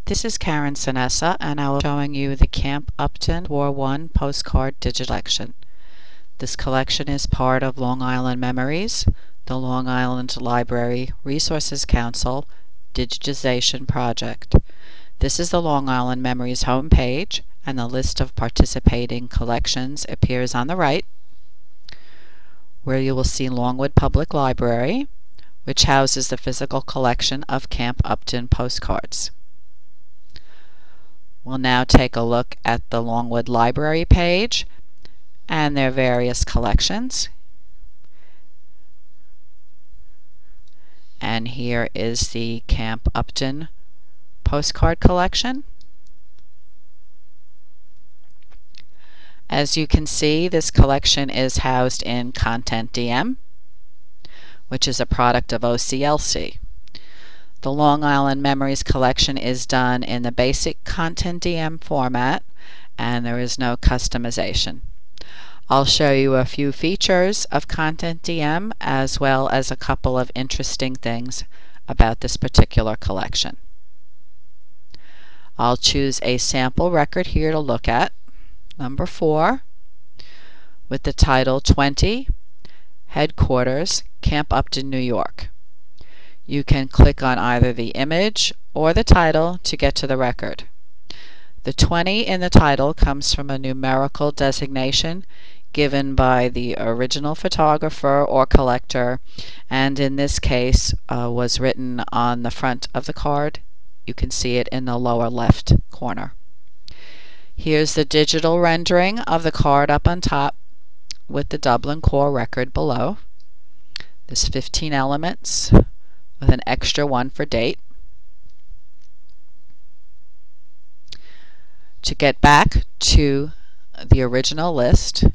This is Karen Sinessa, and I will be showing you the Camp Upton War I postcard digital collection. This collection is part of Long Island Memories, the Long Island Library Resources Council digitization project. This is the Long Island Memories homepage, and the list of participating collections appears on the right, where you will see Longwood Public Library, which houses the physical collection of Camp Upton postcards. We'll now take a look at the Longwood Library page and their various collections. And here is the Camp Upton postcard collection. As you can see, this collection is housed in Content DM, which is a product of OCLC. The Long Island Memories collection is done in the basic Content DM format, and there is no customization. I'll show you a few features of Content DM as well as a couple of interesting things about this particular collection. I'll choose a sample record here to look at, number 4, with the title 20, Headquarters, Camp Upton, New York. You can click on either the image or the title to get to the record. The 20 in the title comes from a numerical designation given by the original photographer or collector, and in this case was written on the front of the card. You can see it in the lower left corner. Here's the digital rendering of the card up on top with the Dublin Core record below. There's 15 elements with an extra one for date. To get back to the original list,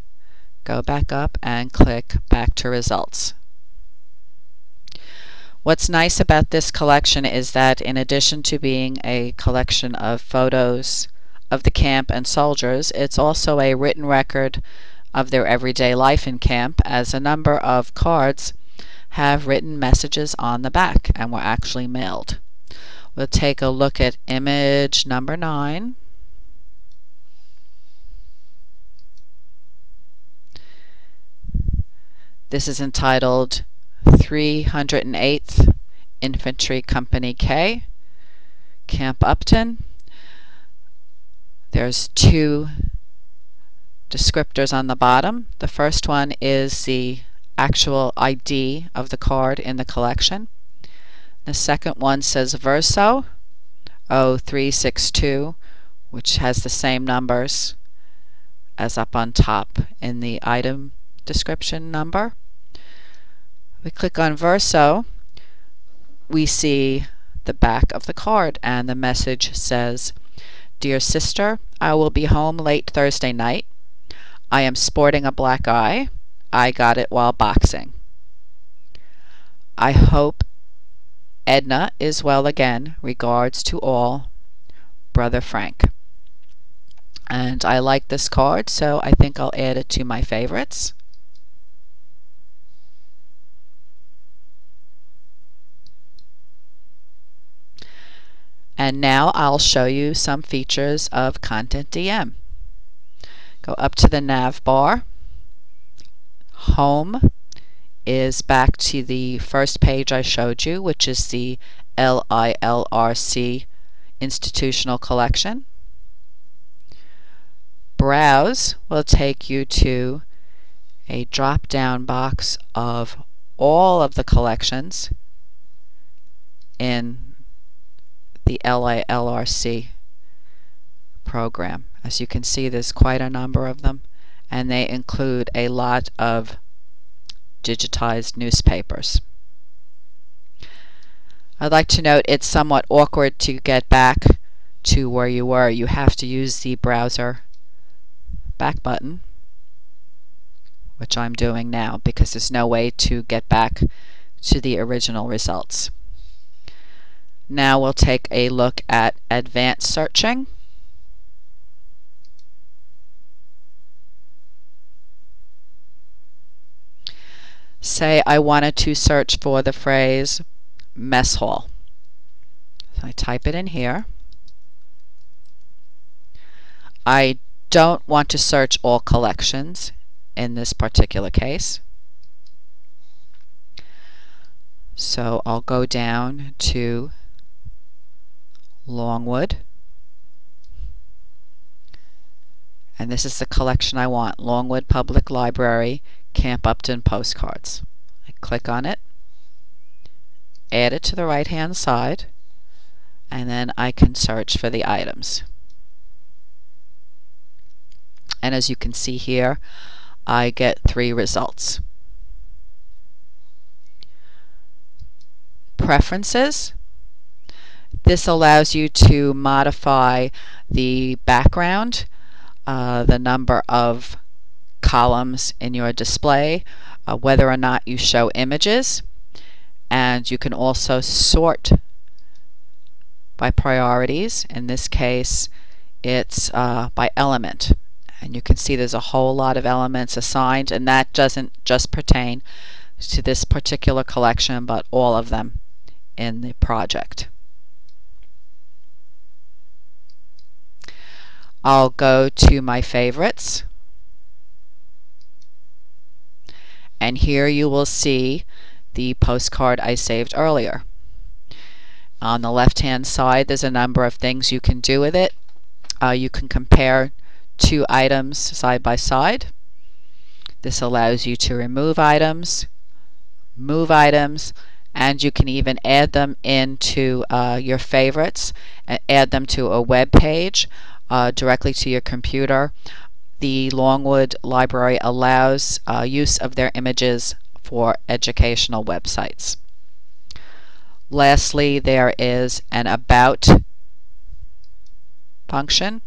go back up and click Back to Results. What's nice about this collection is that in addition to being a collection of photos of the camp and soldiers, it's also a written record of their everyday life in camp, as a number of cards have written messages on the back and were actually mailed. We'll take a look at image number 9. This is entitled 308th Infantry Company K, Camp Upton. There's 2 descriptors on the bottom. The first one is the actual ID of the card in the collection. The second one says Verso 0362, which has the same numbers as up on top in the item description number. We click on Verso, we see the back of the card, and the message says, "Dear sister, I will be home late Thursday night. I am sporting a black eye. I got it while boxing. I hope Edna is well again. Regards to all, Brother Frank." And I like this card, so I think I'll add it to my favorites. And now I'll show you some features of Content DM. Go up to the nav bar. Home is back to the first page I showed you, which is the LILRC institutional collection. Browse will take you to a drop-down box of all of the collections in the LILRC program. As you can see, there's quite a number of them, and they include a lot of digitized newspapers. I'd like to note it's somewhat awkward to get back to where you were. You have to use the browser back button, which I'm doing now because there's no way to get back to the original results. Now we'll take a look at advanced searching. Say I wanted to search for the phrase mess hall. So I type it in here. I don't want to search all collections in this particular case. So I'll go down to Longwood. And this is the collection I want, Longwood Public Library, Camp Upton Postcards. I click on it, add it to the right-hand side, and then I can search for the items. And as you can see here, I get 3 results. Preferences. This allows you to modify the background, the number of columns in your display, whether or not you show images, and you can also sort by priorities. In this case, it's by element. And you can see there's a whole lot of elements assigned, and that doesn't just pertain to this particular collection, but all of them in the project. I'll go to my favorites, and here you will see the postcard I saved earlier. On the left-hand side, there's a number of things you can do with it. You can compare 2 items side by side. This allows you to remove items, move items, and you can even add them into your favorites and add them to a web page directly to your computer. The Longwood Library allows use of their images for educational websites. Lastly, there is an About function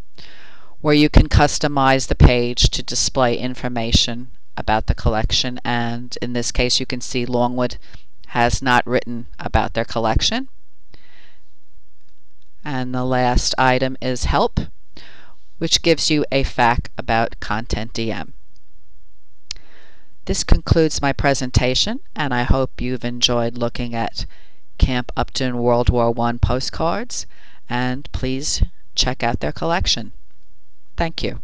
where you can customize the page to display information about the collection, and in this case you can see Longwood has not written about their collection. And the last item is Help, which gives you a fact about Content DM. This concludes my presentation, and I hope you've enjoyed looking at Camp Upton World War I postcards, and please check out their collection. Thank you.